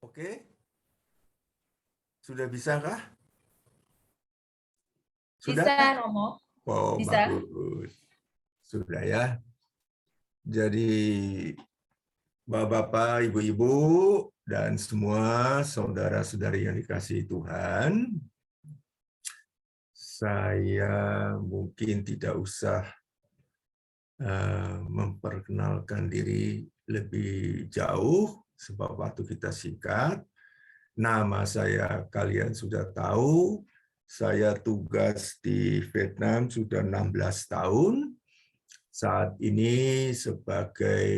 Oke, sudah bisakah? Bisa, Sudah? Romo. Oh, Bisa. bagus. Sudah ya. Jadi, Bapak-bapak, Ibu-ibu, dan semua saudara-saudari yang dikasihi Tuhan, saya mungkin tidak usah memperkenalkan diri lebih jauh, sebab waktu kita singkat. Nama saya kalian sudah tahu, saya tugas di Vietnam sudah 16 tahun, saat ini sebagai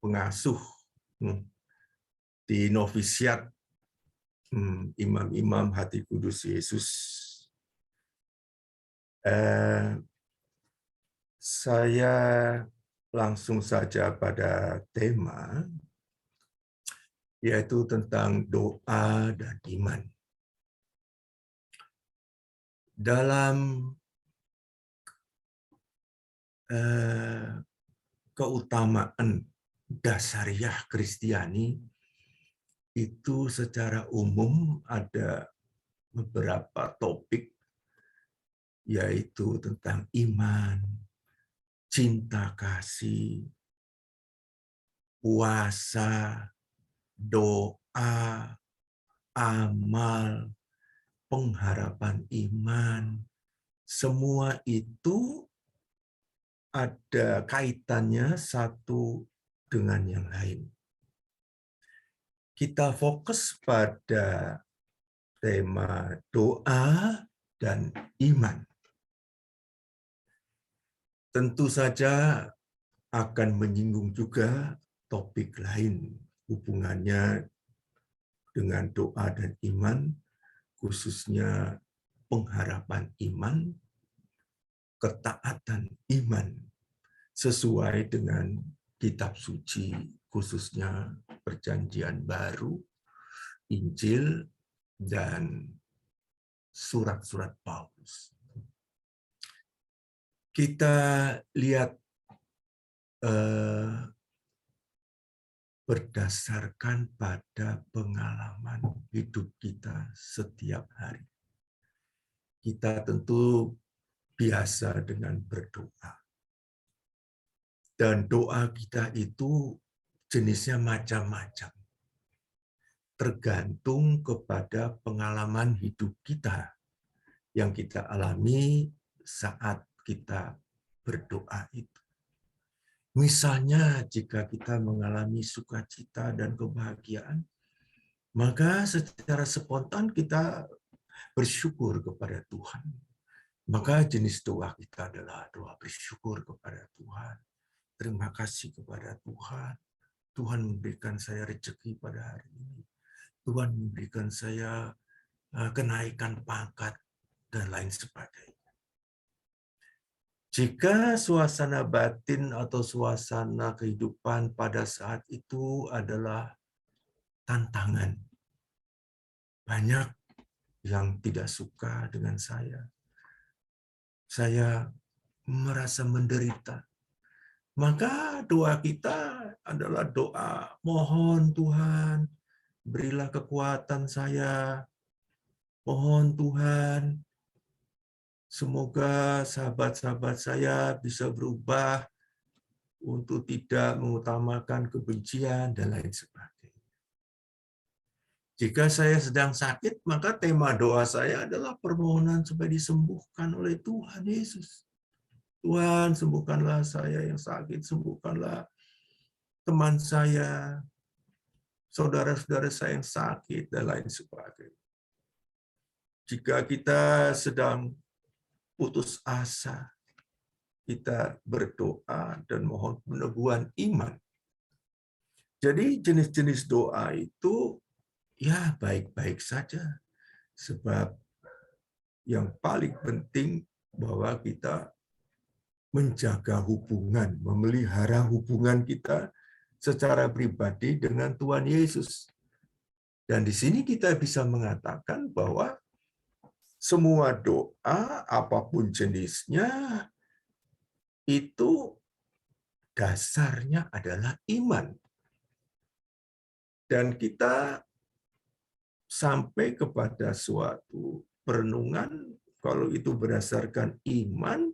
pengasuh di novisiat imam-imam Hati Kudus Yesus. Saya langsung saja pada tema, yaitu tentang doa dan iman. Dalam keutamaan dasariah Kristiani, itu secara umum ada beberapa topik, yaitu tentang iman, cinta kasih, puasa, doa, amal, pengharapan iman. Semua itu ada kaitannya satu dengan yang lain. Kita fokus pada tema doa dan iman. Tentu saja akan menyinggung juga topik lain hubungannya dengan doa dan iman, khususnya pengharapan iman, ketaatan iman, sesuai dengan kitab suci, khususnya Perjanjian Baru, Injil, dan surat-surat Paulus. Kita lihat berdasarkan pada pengalaman hidup kita setiap hari. Kita tentu biasa dengan berdoa. Dan doa kita itu jenisnya macam-macam. Tergantung kepada pengalaman hidup kita yang kita alami saat kita berdoa itu. Misalnya jika kita mengalami sukacita dan kebahagiaan, maka secara spontan kita bersyukur kepada Tuhan. Maka jenis doa kita adalah doa bersyukur kepada Tuhan. Terima kasih kepada Tuhan. Tuhan memberikan saya rezeki pada hari ini. Tuhan memberikan saya kenaikan pangkat dan lain sebagainya. Jika suasana batin atau suasana kehidupan pada saat itu adalah tantangan, banyak yang tidak suka dengan saya. Saya merasa menderita. Maka doa kita adalah doa, mohon Tuhan, berilah kekuatan saya. Mohon Tuhan, semoga sahabat-sahabat saya bisa berubah untuk tidak mengutamakan kebencian dan lain sebagainya. Jika saya sedang sakit, maka tema doa saya adalah permohonan supaya disembuhkan oleh Tuhan Yesus. Tuhan, sembuhkanlah saya yang sakit, sembuhkanlah teman saya, saudara-saudara saya yang sakit, dan lain sebagainya. Jika kita sedang putus asa, kita berdoa dan mohon peneguhan iman. Jadi jenis-jenis doa itu ya baik-baik saja. Sebab yang paling penting bahwa kita menjaga hubungan, memelihara hubungan kita secara pribadi dengan Tuhan Yesus. Dan di sini kita bisa mengatakan bahwa semua doa, apapun jenisnya, itu dasarnya adalah iman. Dan kita sampai kepada suatu perenungan, kalau itu berdasarkan iman,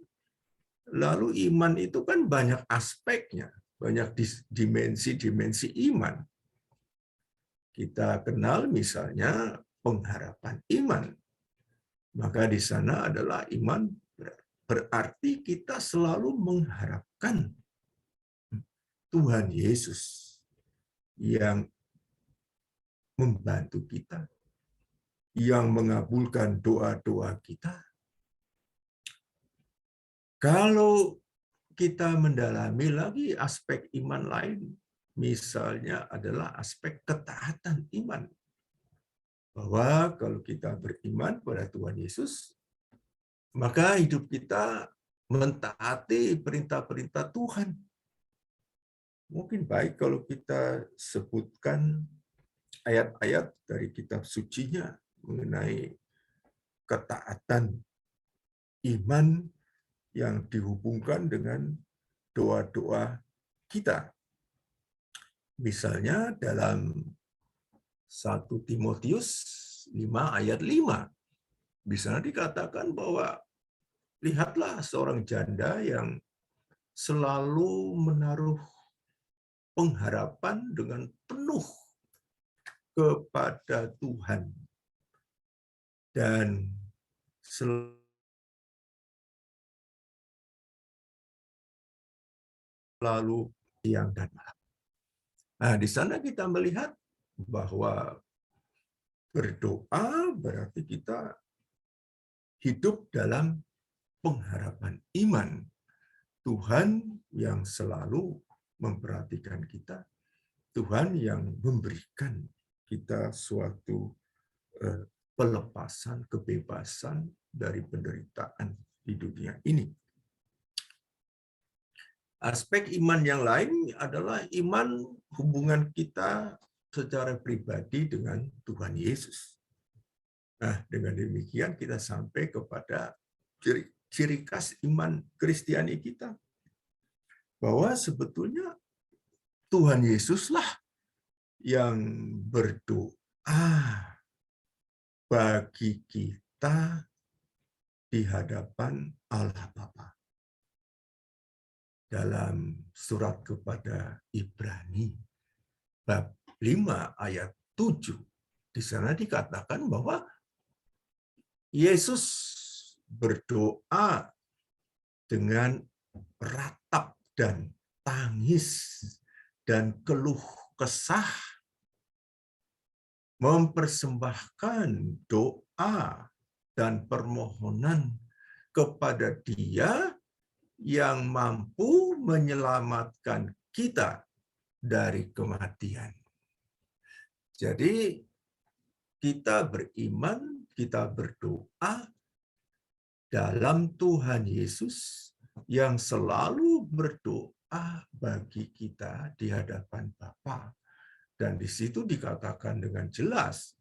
lalu iman itu kan banyak aspeknya, banyak dimensi-dimensi iman. Kita kenal misalnya pengharapan iman. Maka di sana adalah iman berarti kita selalu mengharapkan Tuhan Yesus yang membantu kita, yang mengabulkan doa-doa kita. Kalau kita mendalami lagi aspek iman lain, misalnya adalah aspek ketaatan iman. Bahwa kalau kita beriman pada Tuhan Yesus, maka hidup kita mentaati perintah-perintah Tuhan. Mungkin baik kalau kita sebutkan ayat-ayat dari kitab sucinya mengenai ketaatan iman yang dihubungkan dengan doa-doa kita. Misalnya dalam 1 Timotius 5 ayat 5, di sana dikatakan bahwa lihatlah seorang janda yang selalu menaruh pengharapan dengan penuh kepada Tuhan dan selalu siang dan malam. Nah, di sana kita melihat bahwa berdoa berarti kita hidup dalam pengharapan iman. Tuhan yang selalu memperhatikan kita, Tuhan yang memberikan kita suatu pelepasan, kebebasan dari penderitaan di dunia ini. Aspek iman yang lain adalah iman hubungan kita secara pribadi dengan Tuhan Yesus. Nah, dengan demikian kita sampai kepada ciri khas iman Kristiani kita. Bahwa sebetulnya Tuhan Yesuslah yang berdoa bagi kita di hadapan Allah Bapa. Dalam surat kepada Ibrani bab 5 ayat 7, di sana dikatakan bahwa Yesus berdoa dengan ratap dan tangis dan keluh kesah, mempersembahkan doa dan permohonan kepada Dia yang mampu menyelamatkan kita dari kematian. Jadi kita beriman, kita berdoa dalam Tuhan Yesus yang selalu berdoa bagi kita di hadapan Bapa. Dan di situ dikatakan dengan jelas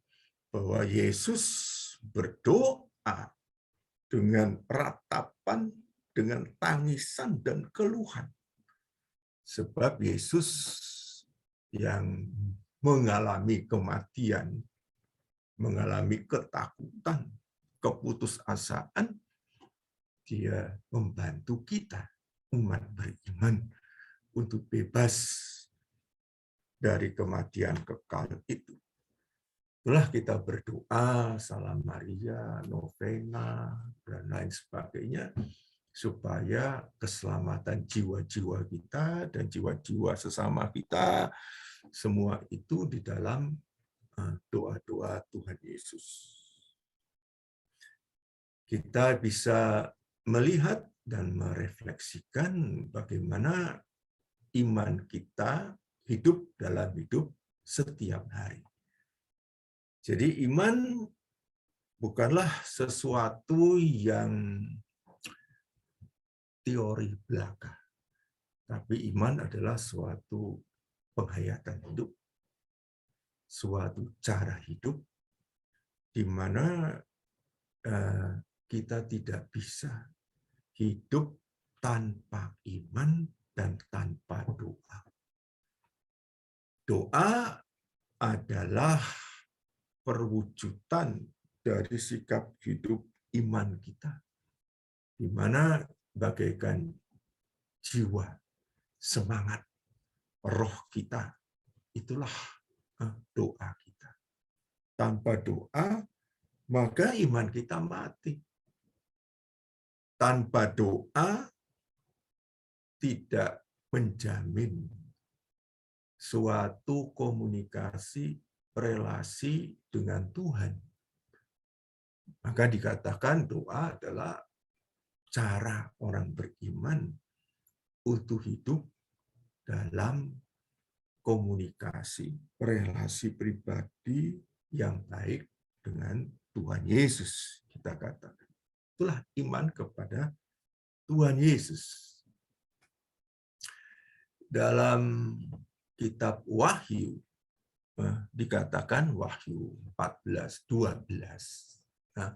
bahwa Yesus berdoa dengan ratapan, dengan tangisan dan keluhan. Sebab Yesus yang mengalami kematian, mengalami ketakutan, keputusasaan, Dia membantu kita, umat beriman, untuk bebas dari kematian kekal itu. Itulah kita berdoa, Salam Maria, novena, dan lain sebagainya, supaya keselamatan jiwa-jiwa kita dan jiwa-jiwa sesama kita, semua itu di dalam doa-doa Tuhan Yesus. Kita bisa melihat dan merefleksikan bagaimana iman kita hidup dalam hidup setiap hari. Jadi iman bukanlah sesuatu yang teori belaka, tapi iman adalah suatu penghayatan hidup, suatu cara hidup di mana kita tidak bisa hidup tanpa iman dan tanpa doa. Doa adalah perwujudan dari sikap hidup iman kita, di mana bagaikan jiwa, semangat, roh kita, itulah doa kita. Tanpa doa, maka iman kita mati. Tanpa doa, tidak menjamin suatu komunikasi, relasi dengan Tuhan. Maka dikatakan doa adalah cara orang beriman untuk hidup dalam komunikasi, relasi pribadi yang baik dengan Tuhan Yesus. Kita katakan. Itulah iman kepada Tuhan Yesus. Dalam kitab Wahyu, dikatakan Wahyu 14:12. Nah,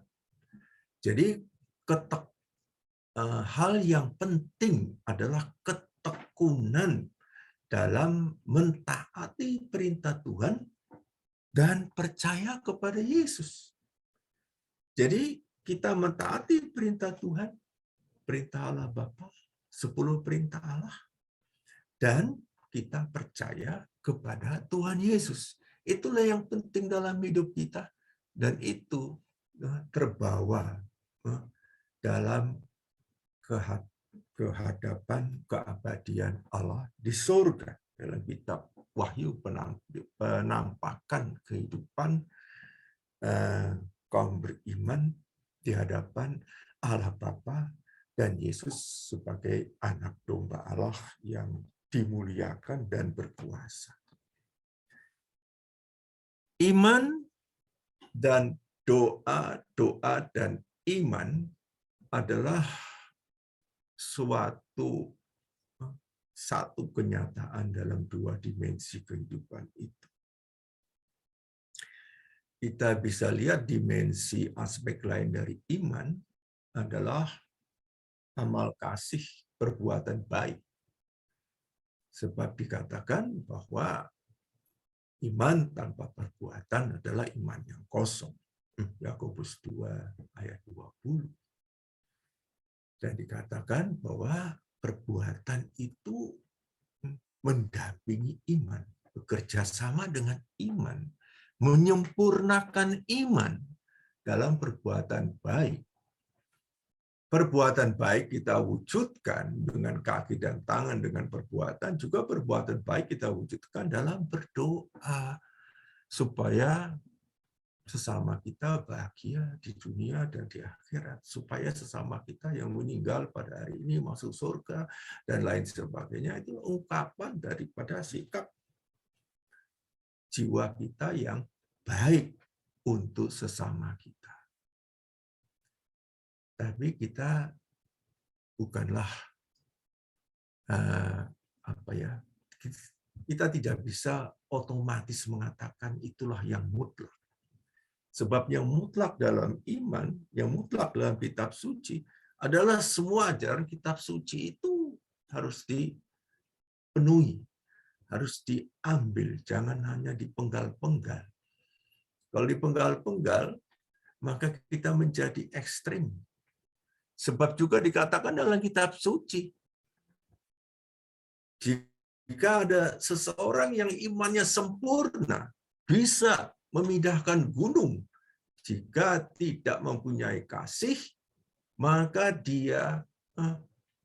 jadi hal yang penting adalah ketekunan dalam mentaati perintah Tuhan dan percaya kepada Yesus. Jadi kita mentaati perintah Tuhan, perintah Allah Bapa, 10 perintah Allah, dan kita percaya kepada Tuhan Yesus. Itulah yang penting dalam hidup kita, dan itu terbawa dalam kehadapan keabadian Allah di surga. Dalam kitab Wahyu, penampakan kehidupan kaum beriman di hadapan Allah Bapa dan Yesus sebagai anak domba Allah yang dimuliakan dan berkuasa. Iman dan doa dan iman adalah satu kenyataan dalam dua dimensi kehidupan itu. Kita bisa lihat dimensi aspek lain dari iman adalah amal kasih, perbuatan baik. Sebab dikatakan bahwa iman tanpa perbuatan adalah iman yang kosong. Yakobus 2 ayat 20. Dan dikatakan bahwa perbuatan itu mendampingi iman, bekerja sama dengan iman, menyempurnakan iman dalam perbuatan baik. Perbuatan baik kita wujudkan dengan kaki dan tangan dengan perbuatan, juga perbuatan baik kita wujudkan dalam berdoa supaya sesama kita bahagia di dunia dan di akhirat, supaya sesama kita yang meninggal pada hari ini masuk surga dan lain sebagainya. Itu ungkapan daripada sikap jiwa kita yang baik untuk sesama kita. Tapi kita bukanlah kita tidak bisa otomatis mengatakan itulah yang mutlak. Sebab yang mutlak dalam iman, yang mutlak dalam kitab suci adalah semua ajaran kitab suci itu harus dipenuhi, harus diambil, jangan hanya dipenggal-penggal. Kalau dipenggal-penggal, maka kita menjadi ekstrim. Sebab juga dikatakan dalam kitab suci, jika ada seseorang yang imannya sempurna, bisa memindahkan gunung. Jika tidak mempunyai kasih, maka dia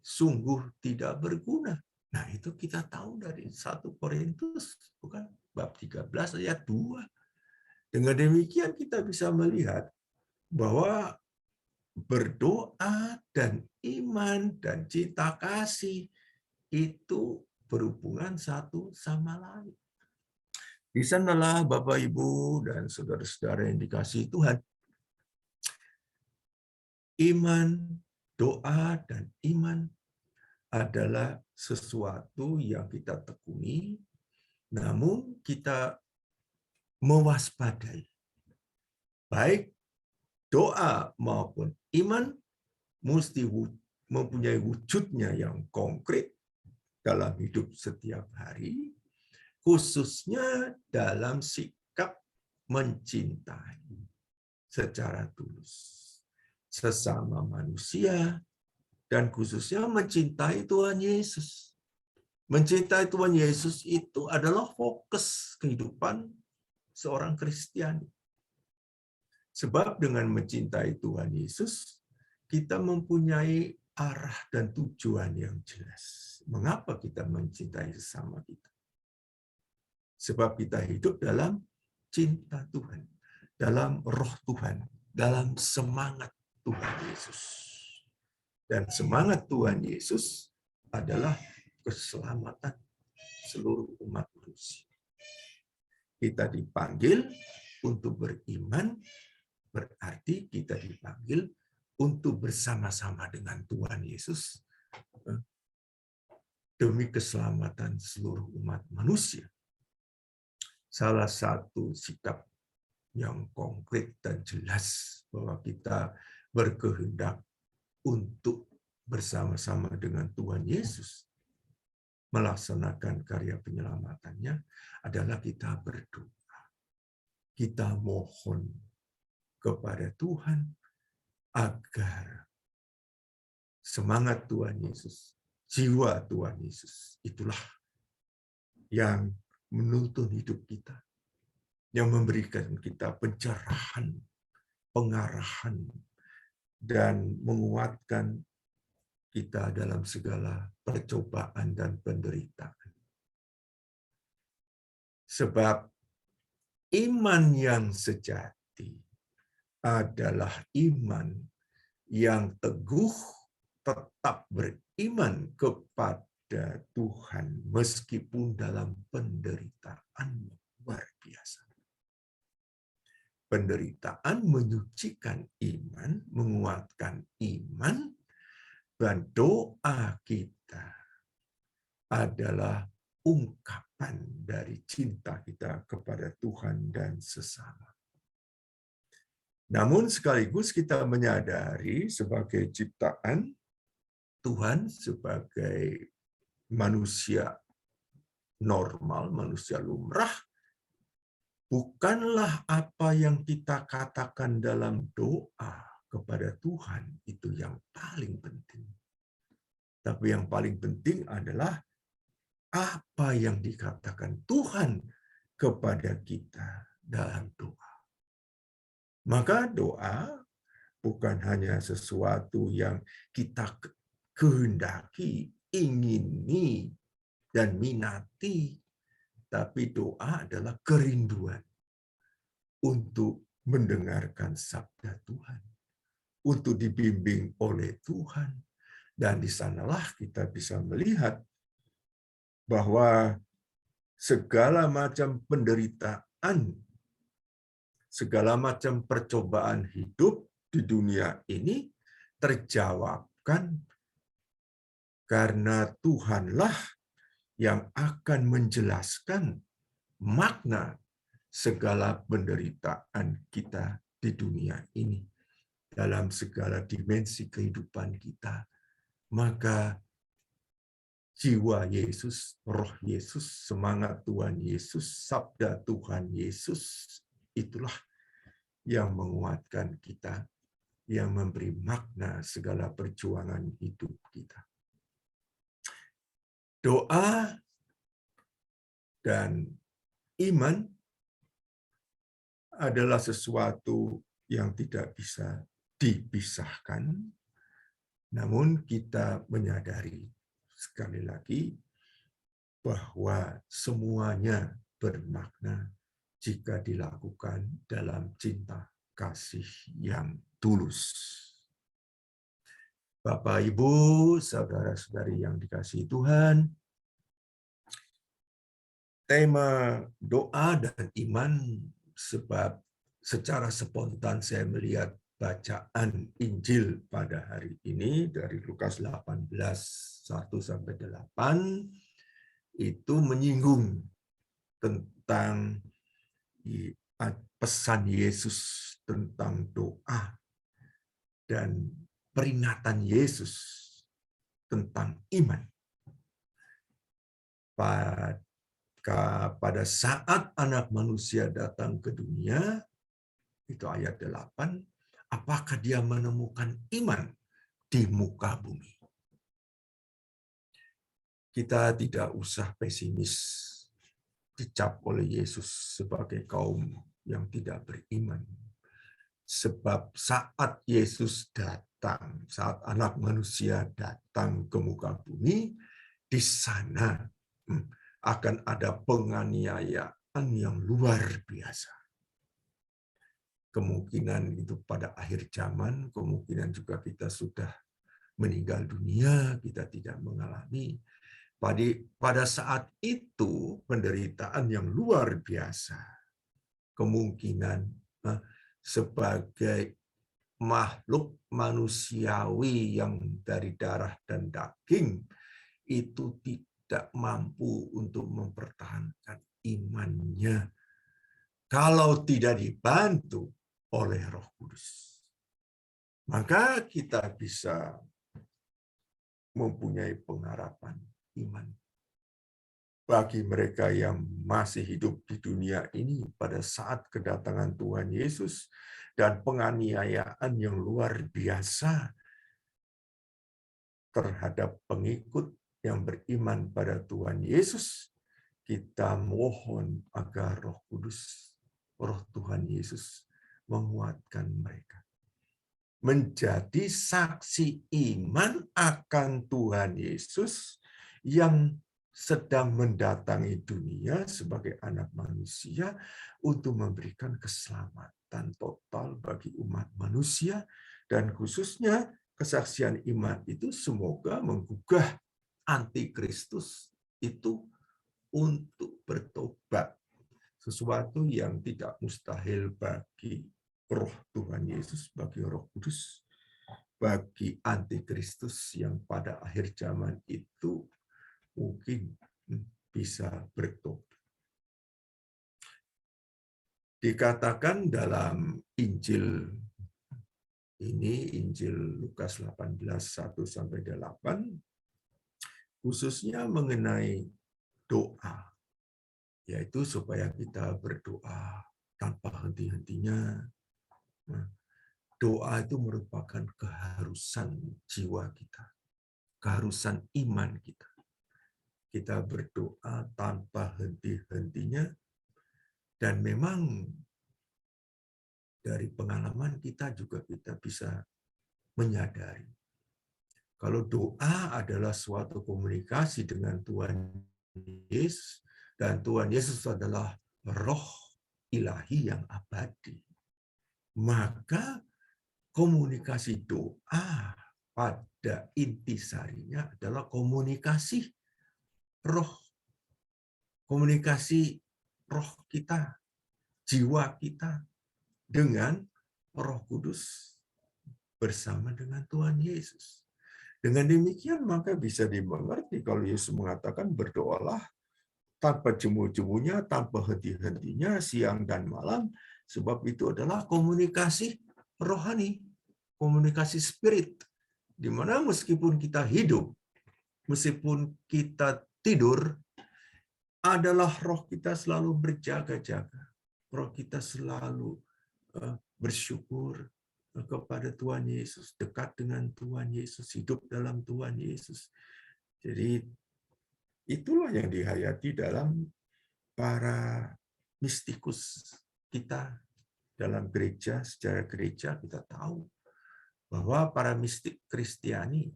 sungguh tidak berguna. Nah, itu kita tahu dari 1 Korintus, bukan? Bab 13 ayat 2. Dengan demikian kita bisa melihat bahwa berdoa dan iman dan cinta kasih itu berhubungan satu sama lain. Di sanalah Bapak, Ibu, dan saudara-saudara yang dikasihi Tuhan, iman, doa, dan iman adalah sesuatu yang kita tekuni, namun kita mewaspadai. Baik doa maupun iman mesti mempunyai wujudnya yang konkret dalam hidup setiap hari. khususnya dalam sikap mencintai secara tulus sesama manusia, dan khususnya mencintai Tuhan Yesus. Mencintai Tuhan Yesus itu adalah fokus kehidupan seorang Kristiani. Sebab dengan mencintai Tuhan Yesus, kita mempunyai arah dan tujuan yang jelas. Mengapa kita mencintai sesama kita? Sebab kita hidup dalam cinta Tuhan, dalam roh Tuhan, dalam semangat Tuhan Yesus. Dan semangat Tuhan Yesus adalah keselamatan seluruh umat manusia. Kita dipanggil untuk beriman, berarti kita dipanggil untuk bersama-sama dengan Tuhan Yesus demi keselamatan seluruh umat manusia. Salah satu sikap yang konkret dan jelas bahwa kita berkehendak untuk bersama-sama dengan Tuhan Yesus melaksanakan karya penyelamatannya adalah kita berdoa. Kita mohon kepada Tuhan agar semangat Tuhan Yesus, jiwa Tuhan Yesus, itulah yang menuntun hidup kita, yang memberikan kita pencerahan, pengarahan, dan menguatkan kita dalam segala percobaan dan penderitaan. Sebab iman yang sejati adalah iman yang teguh, tetap beriman kepada Tuhan meskipun dalam penderitaan luar biasa. Penderitaan menyucikan iman, menguatkan iman, dan doa kita adalah ungkapan dari cinta kita kepada Tuhan dan sesama. Namun sekaligus kita menyadari sebagai ciptaan Tuhan, sebagai manusia normal, manusia lumrah, bukanlah apa yang kita katakan dalam doa kepada Tuhan itu yang paling penting. Tapi yang paling penting adalah apa yang dikatakan Tuhan kepada kita dalam doa. Maka doa bukan hanya sesuatu yang kita kehendaki, ingini, dan minati, tapi doa adalah kerinduan untuk mendengarkan sabda Tuhan, untuk dibimbing oleh Tuhan. Dan di sanalah kita bisa melihat bahwa segala macam penderitaan, segala macam percobaan hidup di dunia ini terjawabkan karena Tuhanlah yang akan menjelaskan makna segala penderitaan kita di dunia ini dalam segala dimensi kehidupan kita. Maka jiwa Yesus, roh Yesus, semangat Tuhan Yesus, sabda Tuhan Yesus, itulah yang menguatkan kita, yang memberi makna segala perjuangan hidup kita. Doa dan iman adalah sesuatu yang tidak bisa dipisahkan, namun kita menyadari sekali lagi bahwa semuanya bermakna jika dilakukan dalam cinta kasih yang tulus. Bapak, Ibu, saudara-saudari yang dikasihi Tuhan, tema doa dan iman, sebab secara spontan saya melihat bacaan Injil pada hari ini dari Lukas 18, 1-8, itu menyinggung tentang pesan Yesus tentang doa dan peringatan Yesus tentang iman. pada saat anak manusia datang ke dunia, itu ayat 8, apakah dia menemukan iman di muka bumi? Kita tidak usah pesimis dicap oleh Yesus sebagai kaum yang tidak beriman. Sebab saat Yesus datang, saat anak manusia datang ke muka bumi, di sana akan ada penganiayaan yang luar biasa. Kemungkinan itu pada akhir zaman, kemungkinan juga kita sudah meninggal dunia, kita tidak mengalami. Pada saat itu penderitaan yang luar biasa. Kemungkinan sebagai makhluk manusiawi yang dari darah dan daging itu tidak mampu untuk mempertahankan imannya kalau tidak dibantu oleh Roh Kudus. Maka kita bisa mempunyai pengharapan iman. Bagi mereka yang masih hidup di dunia ini pada saat kedatangan Tuhan Yesus dan penganiayaan yang luar biasa terhadap pengikut yang beriman pada Tuhan Yesus, kita mohon agar Roh Kudus, Roh Tuhan Yesus menguatkan mereka. Menjadi saksi iman akan Tuhan Yesus yang sedang mendatangi dunia sebagai anak manusia untuk memberikan keselamatan total bagi umat manusia, dan khususnya kesaksian iman itu semoga menggugah antikristus itu untuk bertobat, sesuatu yang tidak mustahil bagi Roh Tuhan Yesus, bagi Roh Kudus, bagi antikristus yang pada akhir zaman itu mungkin bisa bertobat. Dikatakan dalam Injil ini, Injil Lukas 18:1-8, khususnya mengenai doa, yaitu supaya kita berdoa tanpa henti-hentinya. Doa itu merupakan keharusan jiwa kita, keharusan iman kita. Kita berdoa tanpa henti-hentinya, dan memang dari pengalaman kita juga kita bisa menyadari kalau doa adalah suatu komunikasi dengan Tuhan Yesus, dan Tuhan Yesus adalah Roh Ilahi yang abadi, maka komunikasi doa pada intisarinya adalah komunikasi roh, komunikasi roh kita, jiwa kita dengan Roh Kudus bersama dengan Tuhan Yesus. Dengan demikian maka bisa dimengerti kalau Yesus mengatakan berdoalah tanpa jemu-jemunya, tanpa henti-hentinya, siang dan malam, sebab itu adalah komunikasi rohani, komunikasi spirit, di mana meskipun kita hidup, meskipun kita tidur, adalah roh kita selalu berjaga-jaga. Roh kita selalu bersyukur kepada Tuhan Yesus, dekat dengan Tuhan Yesus, hidup dalam Tuhan Yesus. Jadi itulah yang dihayati dalam para mistikus kita dalam gereja. Secara gereja kita tahu bahwa para mistik Kristiani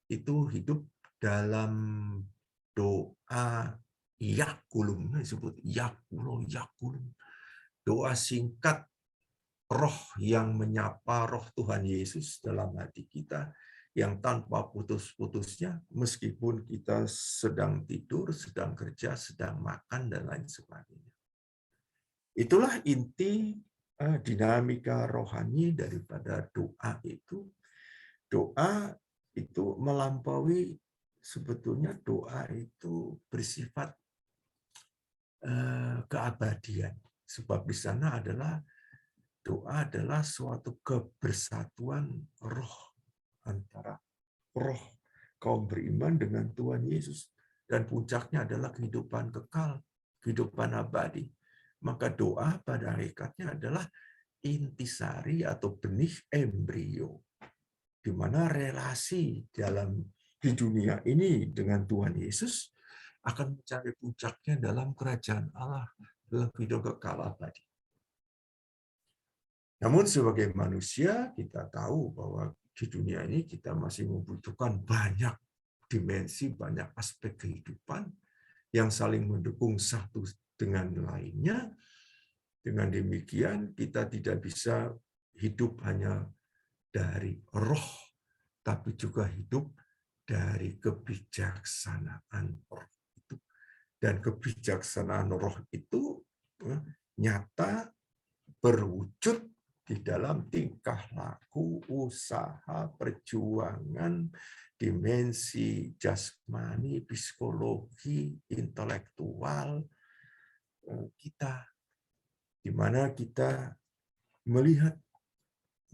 itu hidup dalam doa yakulum, disebut yakulum, doa singkat roh yang menyapa roh Tuhan Yesus dalam hati kita, yang tanpa putus-putusnya, meskipun kita sedang tidur, sedang kerja, sedang makan, dan lain sebagainya. Itulah inti dinamika rohani daripada doa itu. Doa itu melampaui, sebetulnya doa itu bersifat keabadian. Sebab di sana adalah doa adalah suatu kebersatuan roh antara roh kaum beriman dengan Tuhan Yesus, dan puncaknya adalah kehidupan kekal kehidupan abadi. Maka doa pada hakikatnya adalah intisari atau benih embrio, di mana relasi dalam di dunia ini dengan Tuhan Yesus akan mencari puncaknya dalam kerajaan Allah, dalam kehidupan kekal abadi. Namun sebagai manusia kita tahu bahwa di dunia ini kita masih membutuhkan banyak dimensi, banyak aspek kehidupan yang saling mendukung satu dengan lainnya. Dengan demikian kita tidak bisa hidup hanya dari roh, tapi juga hidup dari kebijaksanaan roh itu. Dan kebijaksanaan roh itu nyata berwujud di dalam tingkah laku, usaha, perjuangan, dimensi jasmani, psikologi, intelektual kita, di mana kita melihat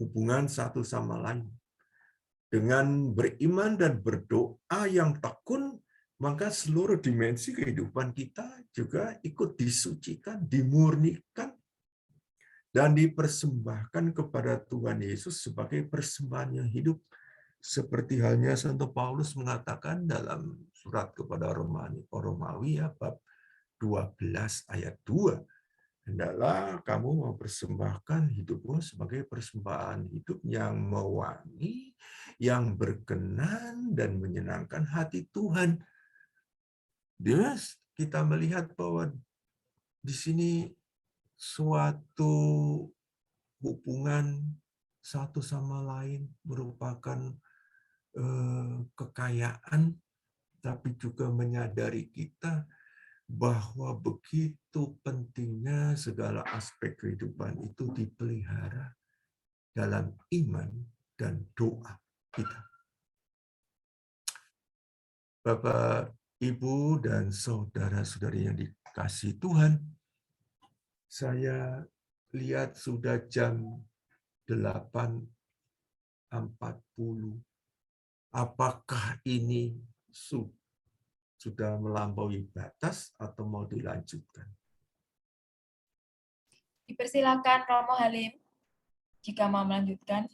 hubungan satu sama lain. Dengan beriman dan berdoa yang tekun, maka seluruh dimensi kehidupan kita juga ikut disucikan, dimurnikan, dan dipersembahkan kepada Tuhan Yesus sebagai persembahan yang hidup. Seperti halnya Santo Paulus mengatakan dalam surat kepada Romawi bab 12 ayat 2, hendaklah kamu mempersembahkan hidupmu sebagai persembahan hidup yang mewangi, yang berkenan dan menyenangkan hati Tuhan. Kita melihat bahwa di sini suatu hubungan satu sama lain merupakan kekayaan, tapi juga menyadari kita bahwa begitu pentingnya segala aspek kehidupan itu dipelihara dalam iman dan doa kita. Bapak, Ibu, dan saudara-saudari yang dikasihi Tuhan, saya lihat sudah jam 8.40. Apakah ini sudah melampaui batas atau mau dilanjutkan? Dipersilakan Romo Halim jika mau melanjutkan.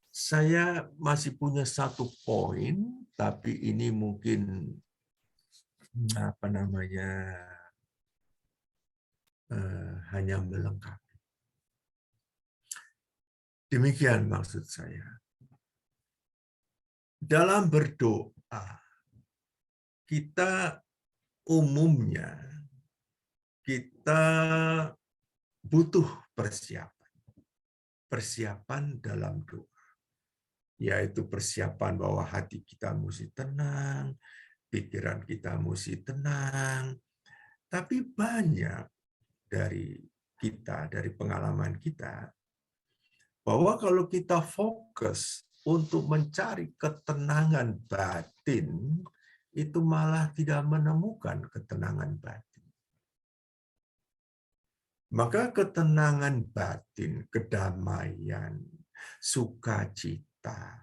Saya masih punya satu poin, tapi ini mungkin hanya melengkapi. Demikian maksud saya. Dalam berdoa, kita umumnya kita butuh persiapan. Persiapan dalam doa, yaitu persiapan bahwa hati kita mesti tenang, pikiran kita mesti tenang. Tapi banyak dari kita, dari pengalaman kita, bahwa kalau kita fokus untuk mencari ketenangan batin, itu malah tidak menemukan ketenangan batin. Maka ketenangan batin, kedamaian, sukacita,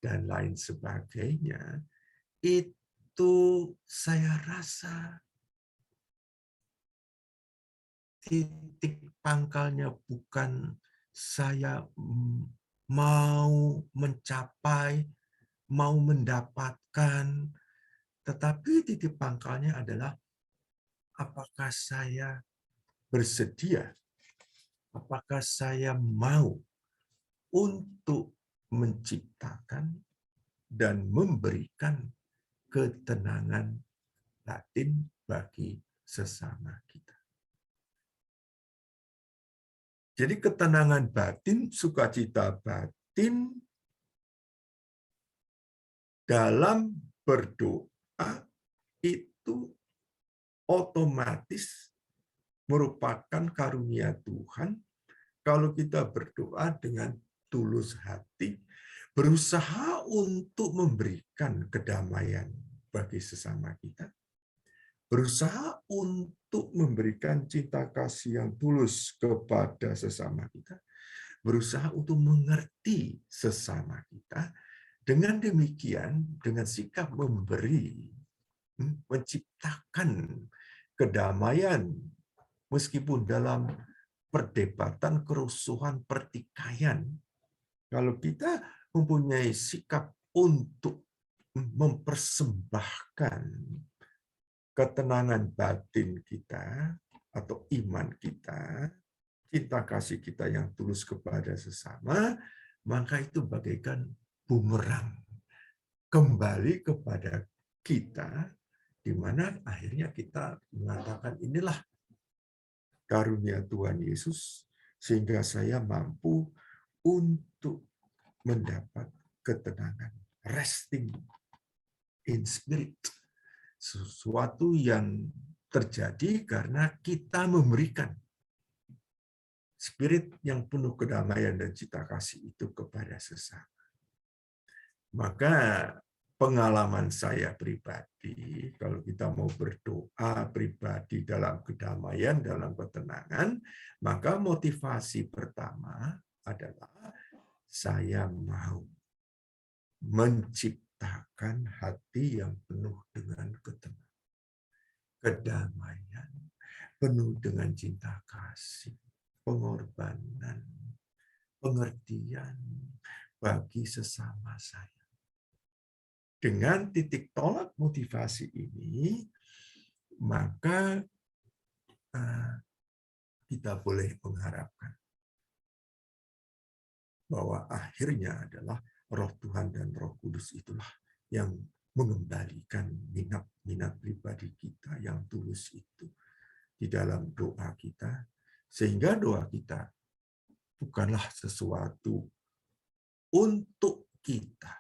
dan lain sebagainya, itu saya rasa titik pangkalnya bukan saya mau mencapai, mau mendapatkan, tetapi titik pangkalnya adalah apakah saya bersedia, apakah saya mau untuk menciptakan dan memberikan ketenangan batin bagi sesama kita. Jadi ketenangan batin, sukacita batin dalam berdoa itu otomatis merupakan karunia Tuhan kalau kita berdoa dengan tulus hati, berusaha untuk memberikan kedamaian bagi sesama kita, berusaha untuk memberikan cinta kasih yang tulus kepada sesama kita, berusaha untuk mengerti sesama kita. Dengan demikian, dengan sikap memberi, menciptakan kedamaian, meskipun dalam perdebatan, kerusuhan, pertikaian, kalau kita mempunyai sikap untuk mempersembahkan ketenangan batin kita atau iman kita, cinta kasih kita yang tulus kepada sesama, maka itu bagaikan bumerang kembali kepada kita, di mana akhirnya kita mengatakan inilah karunia Tuhan Yesus, sehingga saya mampu untuk mendapat ketenangan, resting in spirit. Sesuatu yang terjadi karena kita memberikan spirit yang penuh kedamaian dan cinta kasih itu kepada sesama. Maka pengalaman saya pribadi, kalau kita mau berdoa pribadi dalam kedamaian, dalam ketenangan, maka motivasi pertama adalah saya mau menciptakan hati yang penuh dengan ketenangan, kedamaian, penuh dengan cinta kasih, pengorbanan, pengertian bagi sesama saya. Dengan titik tolak motivasi ini, maka kita boleh mengharapkan bahwa akhirnya adalah Roh Tuhan dan Roh Kudus itulah yang mengembalikan minat pribadi kita yang tulus itu di dalam doa kita, sehingga doa kita bukanlah sesuatu untuk kita,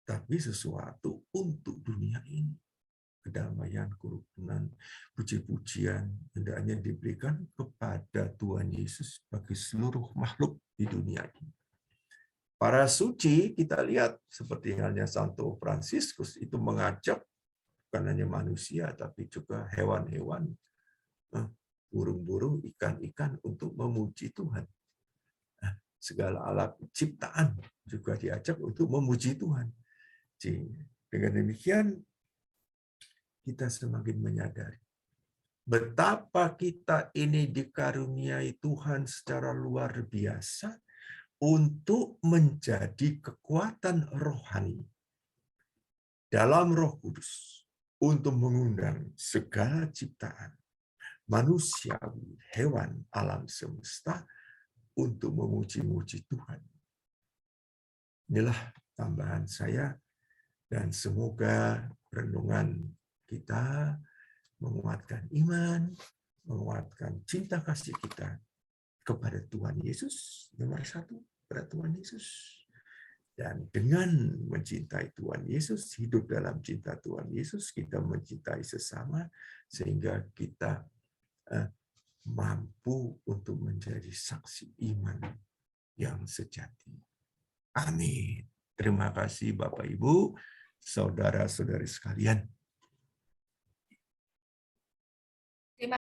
tapi sesuatu untuk dunia ini. Kedamaian, kerukunan, puji-pujian hendaknya diberikan kepada Tuhan Yesus bagi seluruh makhluk di dunia ini. Para suci kita lihat seperti halnya Santo Fransiskus itu mengajak bukan hanya manusia tapi juga hewan-hewan, burung-burung, ikan-ikan untuk memuji Tuhan. Segala alat ciptaan juga diajak untuk memuji Tuhan. Dengan demikian, kita semakin menyadari betapa kita ini dikaruniai Tuhan secara luar biasa untuk menjadi kekuatan rohani dalam Roh Kudus untuk mengundang segala ciptaan, manusiawi, hewan, alam semesta untuk memuji-muji Tuhan. Inilah tambahan saya, dan semoga renungan kita menguatkan iman, menguatkan cinta kasih kita kepada Tuhan Yesus, nomor satu, kepada Tuhan Yesus. Dan dengan mencintai Tuhan Yesus, hidup dalam cinta Tuhan Yesus, kita mencintai sesama, sehingga kita mampu untuk menjadi saksi iman yang sejati. Amin. Terima kasih Bapak Ibu, saudara-saudari sekalian.